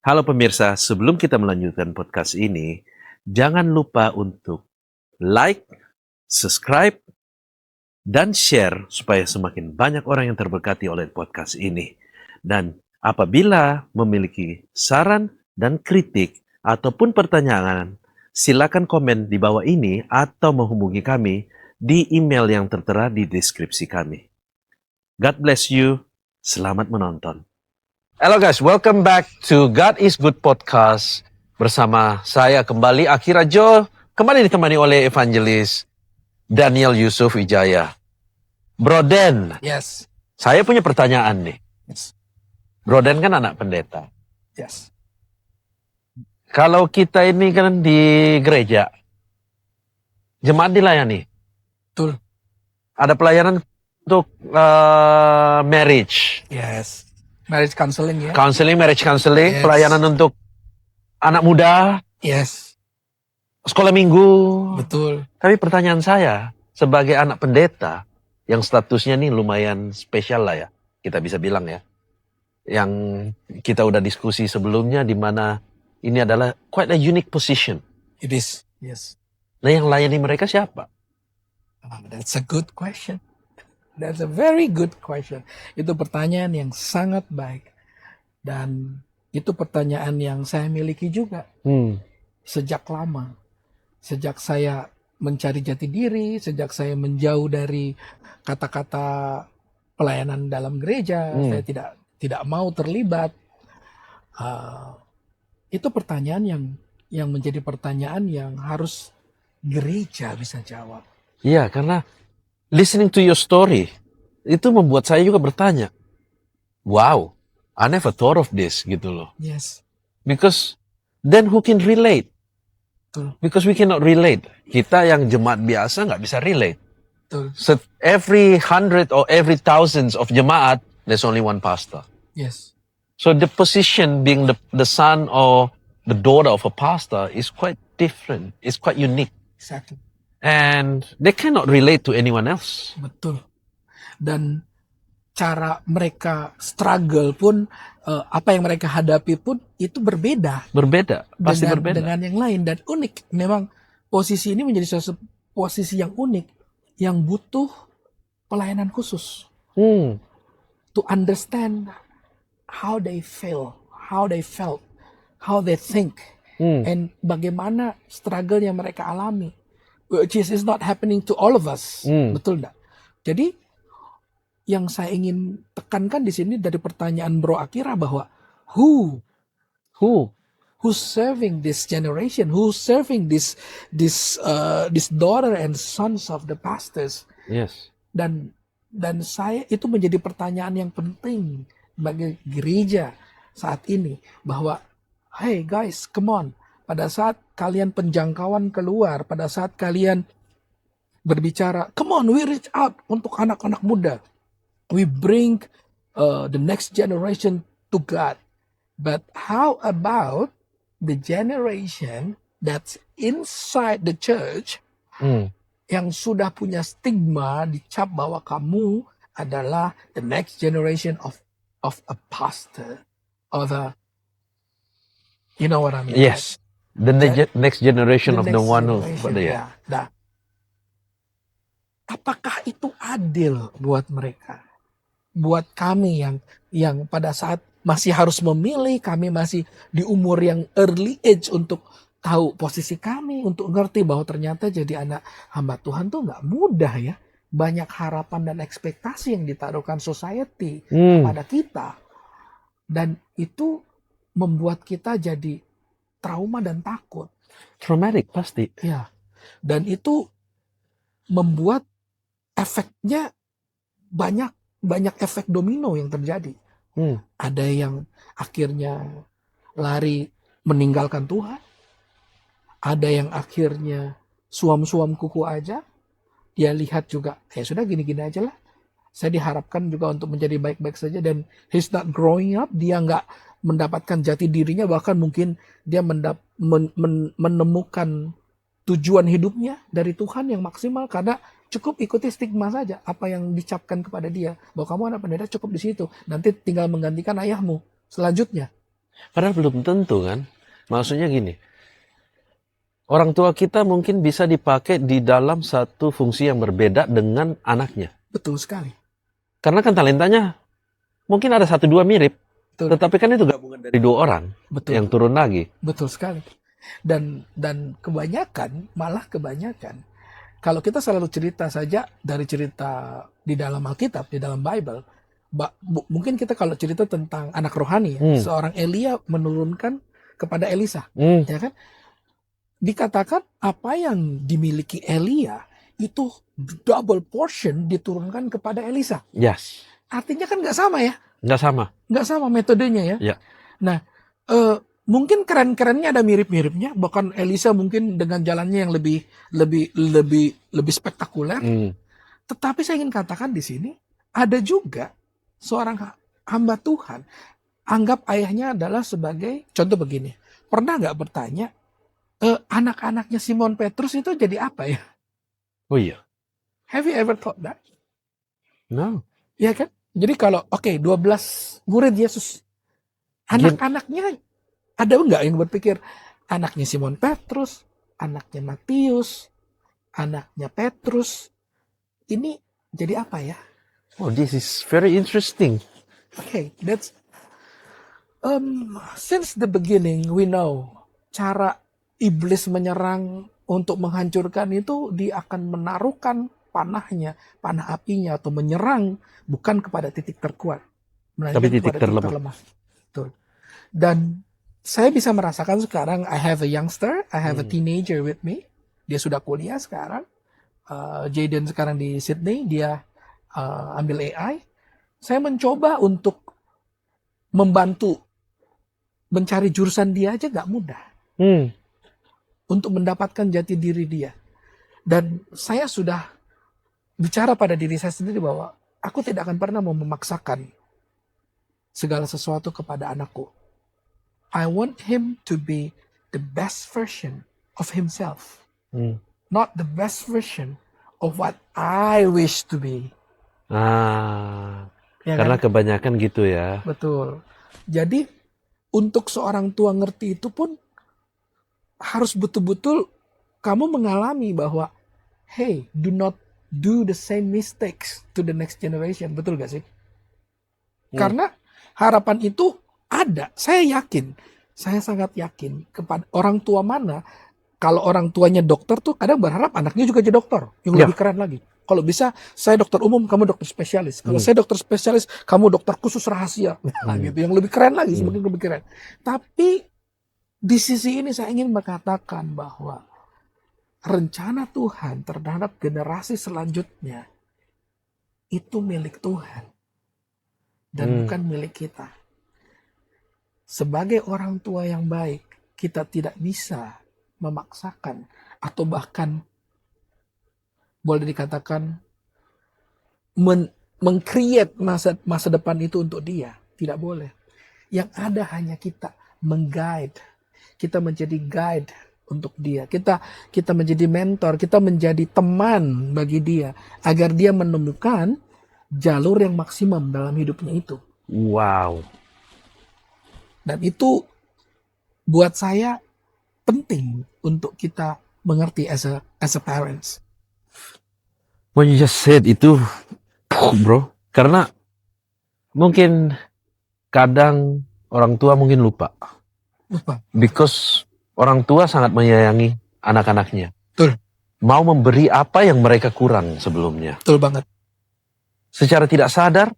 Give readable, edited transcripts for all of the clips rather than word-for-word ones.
Halo pemirsa, sebelum kita melanjutkan podcast ini, jangan lupa untuk like, subscribe, dan share supaya semakin banyak orang yang terberkati oleh podcast ini. Dan apabila memiliki saran dan kritik ataupun pertanyaan, silakan komen di bawah ini atau menghubungi kami di email yang tertera di deskripsi kami. God bless you. Selamat menonton. Hello guys, welcome back to God is Good Podcast. Bersama saya kembali, Akira Jo, kembali ditemani oleh Evangelis Daniel Yusuf Wijaya. Bro Den, Yes. saya punya pertanyaan nih. Yes. Bro Den kan anak pendeta. Yes. Kalau kita ini kan di gereja, jemaat dilayani. Betul. Ada pelayanan untuk marriage. Yes. Marriage counseling ya. Marriage counseling, Yes. pelayanan untuk anak muda, Yes. sekolah minggu. Betul. Tapi pertanyaan saya, sebagai anak pendeta, yang statusnya nih lumayan spesial lah ya, kita bisa bilang ya. Yang kita udah diskusi sebelumnya, di mana ini adalah quite a unique position. It is. Yes. Nah yang layani mereka siapa? That's a good question. That's a very good question. Itu pertanyaan yang sangat baik. Dan itu pertanyaan yang saya miliki juga. Sejak lama. Sejak saya mencari jati diri, sejak saya menjauh dari kata-kata pelayanan dalam gereja, saya tidak mau terlibat. Itu pertanyaan yang menjadi pertanyaan yang harus gereja bisa jawab. Iya, karena listening to your story, itu membuat saya juga bertanya, wow, I never thought of this, gitu loh. Yes. Because then who can relate? Betul. Because we cannot relate. Kita yang jemaat biasa nggak bisa relate. Betul. So every 100 or every thousands of jemaat, there's only one pastor. Yes. So the position being the son or the daughter of a pastor is quite different. It's quite unique. Exactly. And they cannot relate to anyone else. Betul. Dan cara mereka struggle pun, apa yang mereka hadapi pun itu berbeda. Berbeda, pasti berbeda. Dengan yang lain dan unik. Memang posisi ini menjadi suatu posisi yang unik, yang butuh pelayanan khusus. To understand how they feel, how they felt, how they think, and bagaimana struggle yang mereka alami. Which is not happening to all of us. Betul enggak? Jadi yang saya ingin tekankan di sini dari pertanyaan Bro Akira bahwa who's serving this generation, who's serving this daughter and sons of the pastors. Yes. Dan saya itu menjadi pertanyaan yang penting bagi gereja saat ini bahwa hey guys, come on. Pada saat kalian penjangkauan keluar, pada saat kalian berbicara, come on, we reach out untuk anak-anak muda. We bring the next generation to God. But how about the generation that's inside the church yang sudah punya stigma, dicap bahwa kamu adalah the next generation of a pastor or the, you know what I mean? Yes. The next generation of the one who, ya. Nah, apakah itu adil buat mereka? Buat kami yang pada saat masih harus memilih, kami masih di umur yang early age untuk tahu posisi kami, untuk ngerti bahwa ternyata jadi anak hamba Tuhan tuh nggak mudah ya. Banyak harapan dan ekspektasi yang ditaruhkan society kepada kita. Dan itu membuat kita jadi trauma dan takut. Traumatic pasti. Ya. Dan itu membuat efeknya banyak efek domino yang terjadi. Ada yang akhirnya lari meninggalkan Tuhan. Ada yang akhirnya suam-suam kuku aja. Dia lihat juga, ya sudah gini-gini aja lah. Saya diharapkan juga untuk menjadi baik-baik saja. Dan he's not growing up. Dia nggak mendapatkan jati dirinya, bahkan mungkin dia menemukan tujuan hidupnya dari Tuhan yang maksimal karena cukup ikuti stigma saja apa yang dicapkan kepada dia bahwa kamu anak pendeta cukup di situ, nanti tinggal menggantikan ayahmu selanjutnya. Padahal belum tentu kan. Maksudnya gini, orang tua kita mungkin bisa dipakai di dalam satu fungsi yang berbeda dengan anaknya. Betul sekali. Karena kan talentanya mungkin ada 1-2 mirip. Betul. Tetapi kan itu gabungan dari 2 orang Betul. yang turun lagi. Betul sekali. Dan kebanyakan, malah kebanyakan, kalau kita selalu cerita saja dari cerita di dalam Alkitab, di dalam Bible, mungkin kita kalau cerita tentang anak rohani, seorang Elia menurunkan kepada Elisa, ya kan? Dikatakan apa yang dimiliki Elia itu double portion diturunkan kepada Elisa. Yes. Artinya kan nggak sama ya? Nggak sama. Nggak sama metodenya ya. Ya. Nah, mungkin keren-kerennya ada mirip-miripnya. Bahkan Elisa mungkin dengan jalannya yang lebih spektakuler. Tetapi saya ingin katakan di sini ada juga seorang hamba Tuhan anggap ayahnya adalah sebagai contoh begini. Pernah nggak bertanya anak-anaknya Simon Petrus itu jadi apa ya? Oh iya. Have you ever thought that? No. Ya kan? Jadi kalau 12 murid Yesus, anak-anaknya ada nggak yang berpikir anaknya Simon Petrus, anaknya Matius, anaknya Petrus, ini jadi apa ya? Oh, this is very interesting. Okay, that's since the beginning we know cara iblis menyerang untuk menghancurkan itu dia akan menaruhkan panah apinya atau menyerang bukan kepada titik terkuat, tapi titik terlemah. Betul. Dan saya bisa merasakan sekarang I have a youngster, I have a teenager with me. Dia sudah kuliah sekarang. Jaden sekarang di Sydney, dia ambil AI. Saya mencoba untuk membantu mencari jurusan dia aja gak mudah. Untuk mendapatkan jati diri dia. Dan saya sudah bicara pada diri saya sendiri bahwa aku tidak akan pernah mau memaksakan segala sesuatu kepada anakku. I want him to be the best version of himself. Not the best version of what I wish to be. Ya Karena kan? kebanyakan gitu ya. Betul. Jadi untuk seorang tua ngerti itu pun harus betul-betul kamu mengalami bahwa hey, do not do the same mistakes to the next generation. Betul gak sih? Karena harapan itu ada. Saya yakin. Saya sangat yakin kepada orang tua mana. Kalau orang tuanya dokter tuh kadang berharap anaknya juga jadi dokter. Yang lebih keren lagi. Kalau bisa saya dokter umum, kamu dokter spesialis. Kalau saya dokter spesialis, kamu dokter khusus rahasia. Nah, gitu. Yang lebih keren lagi. Semakin lebih keren. Tapi di sisi ini saya ingin mengatakan bahwa rencana Tuhan terhadap generasi selanjutnya itu milik Tuhan dan bukan milik kita. Sebagai orang tua yang baik, kita tidak bisa memaksakan atau bahkan boleh dikatakan meng-create masa depan itu untuk dia. Tidak boleh. Yang ada hanya kita meng-guide. Kita menjadi guide untuk dia. Kita menjadi mentor, kita menjadi teman bagi dia agar dia menemukan jalur yang maksimum dalam hidupnya itu. Wow. Dan itu buat saya penting untuk kita mengerti as a parents. When you just said itu, bro, karena mungkin kadang orang tua mungkin lupa. Because orang tua sangat menyayangi anak-anaknya. Betul. Mau memberi apa yang mereka kurang sebelumnya. Betul banget. Secara tidak sadar,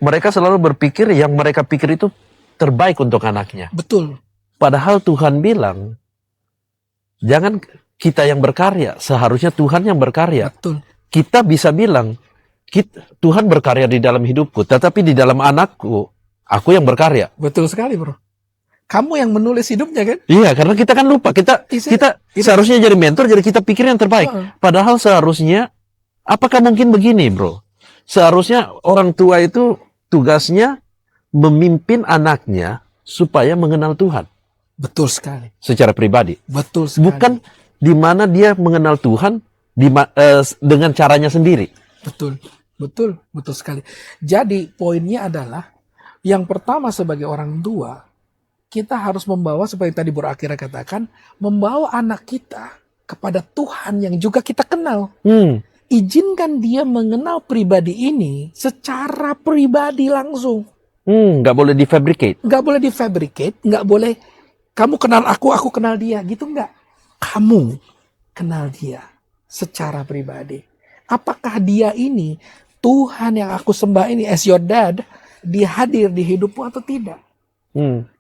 mereka selalu berpikir yang mereka pikir itu terbaik untuk anaknya. Betul. Padahal Tuhan bilang, jangan kita yang berkarya, seharusnya Tuhan yang berkarya. Betul. Kita bisa bilang, Tuhan berkarya di dalam hidupku, tetapi di dalam anakku, aku yang berkarya. Betul sekali, bro. Kamu yang menulis hidupnya kan? Iya, karena kita kan lupa. Kita seharusnya jadi mentor, jadi kita pikir yang terbaik. Padahal seharusnya, apakah mungkin begini, bro? Seharusnya orang tua itu tugasnya memimpin anaknya supaya mengenal Tuhan. Betul sekali. Secara pribadi. Betul sekali. Bukan di mana dia mengenal Tuhan dengan caranya sendiri. Betul sekali. Jadi poinnya adalah yang pertama sebagai orang tua, kita harus membawa, seperti tadi Bro Akira katakan, membawa anak kita kepada Tuhan yang juga kita kenal. Izinkan dia mengenal pribadi ini secara pribadi langsung. Nggak boleh difabricate. Nggak boleh difabricate, nggak boleh kamu kenal aku kenal dia, gitu nggak. Kamu kenal dia secara pribadi. Apakah dia ini, Tuhan yang aku sembah ini as your dad, dia hadir di hidupmu atau tidak?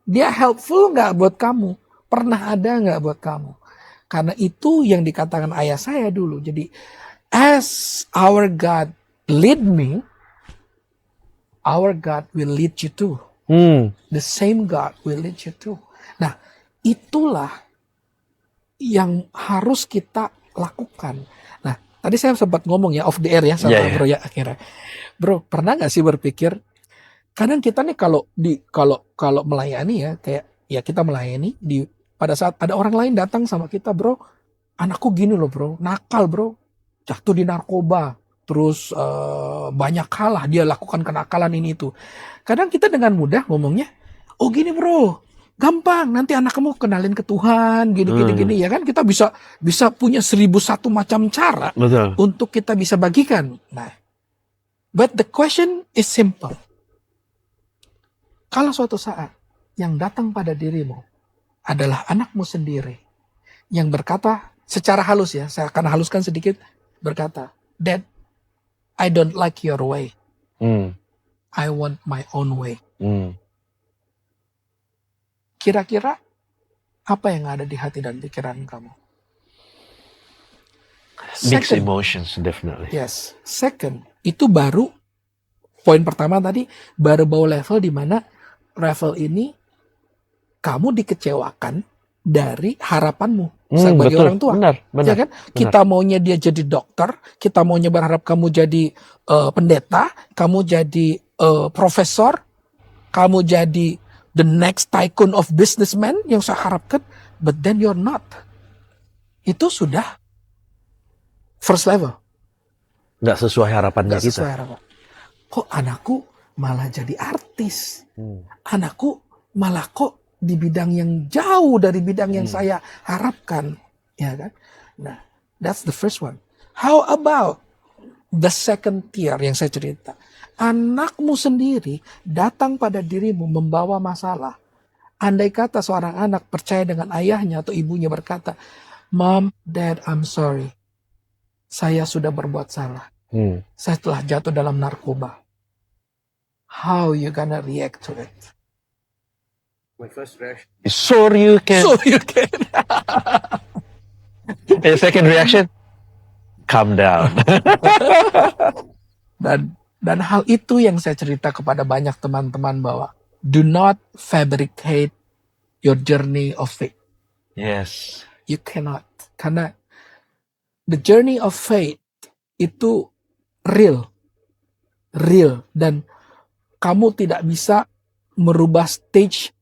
Dia helpful nggak buat kamu? Pernah ada nggak buat kamu? Karena itu yang dikatakan ayah saya dulu. Jadi, as our God lead me, our God will lead you too. The same God will lead you too. Nah, itulah yang harus kita lakukan. Nah, tadi saya sempat ngomong ya, off the air ya sama Bro ya akhirnya. Bro, pernah nggak sih berpikir, kadang kita nih kalau melayani ya, kayak ya kita melayani pada saat ada orang lain datang sama kita, bro, anakku gini loh bro, nakal bro, jatuh di narkoba, terus banyak hal lah dia lakukan kenakalan ini itu. Kadang kita dengan mudah ngomongnya, oh gini bro, gampang, nanti anak kamu kenalin ke Tuhan, gini ya kan, kita bisa punya 1001 macam cara untuk kita bisa bagikan. Nah, but the question is simple. Kalau suatu saat yang datang pada dirimu adalah anakmu sendiri yang berkata secara halus ya, saya akan haluskan sedikit, berkata, Dad, I don't like your way. I want my own way. Kira-kira apa yang ada di hati dan pikiran kamu? Mixed emotions, definitely. Yes. Second, itu baru poin pertama tadi, baru bawa level di mana level ini kamu dikecewakan dari harapanmu sebagai orang tua. Benar. Ya kan? Kita maunya dia jadi dokter, kita maunya berharap kamu jadi pendeta, kamu jadi profesor, kamu jadi the next tycoon of businessman yang saya harapkan, but then you're not. Itu sudah first level. Nggak sesuai harapannya Nggak kita. sesuai harapan. Kok anakku malah jadi artis? Anakku malah kok di bidang yang jauh dari bidang yang saya harapkan, ya kan? Nah, that's the first one. How about the second tier yang saya cerita? Anakmu sendiri datang pada dirimu membawa masalah. Andai kata seorang anak percaya dengan ayahnya atau ibunya berkata, Mom, Dad, I'm sorry. Saya sudah berbuat salah. Saya telah jatuh dalam narkoba. How you gonna react to it? My first reaction. Sorry you can. So you can. And second reaction, calm down. Dan hal itu yang saya cerita kepada banyak teman-teman bahwa do not fabricate your journey of faith. Yes. You cannot. Karena the journey of faith itu real. Dan kamu tidak bisa merubah stage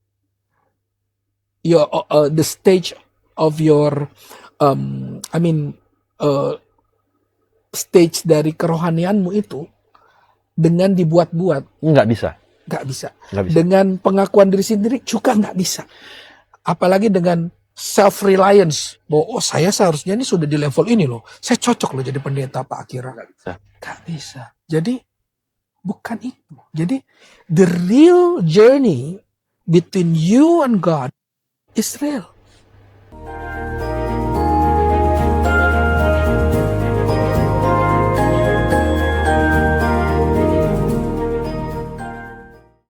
the stage of your stage dari kerohanianmu itu dengan dibuat-buat. Nggak bisa. Dengan pengakuan diri sendiri juga nggak bisa. Apalagi dengan self-reliance. Bahwa saya seharusnya ini sudah di level ini loh. Saya cocok loh jadi pendeta Pak Akira. Nggak bisa. Jadi bukan itu. Jadi the real journey between you and God is real.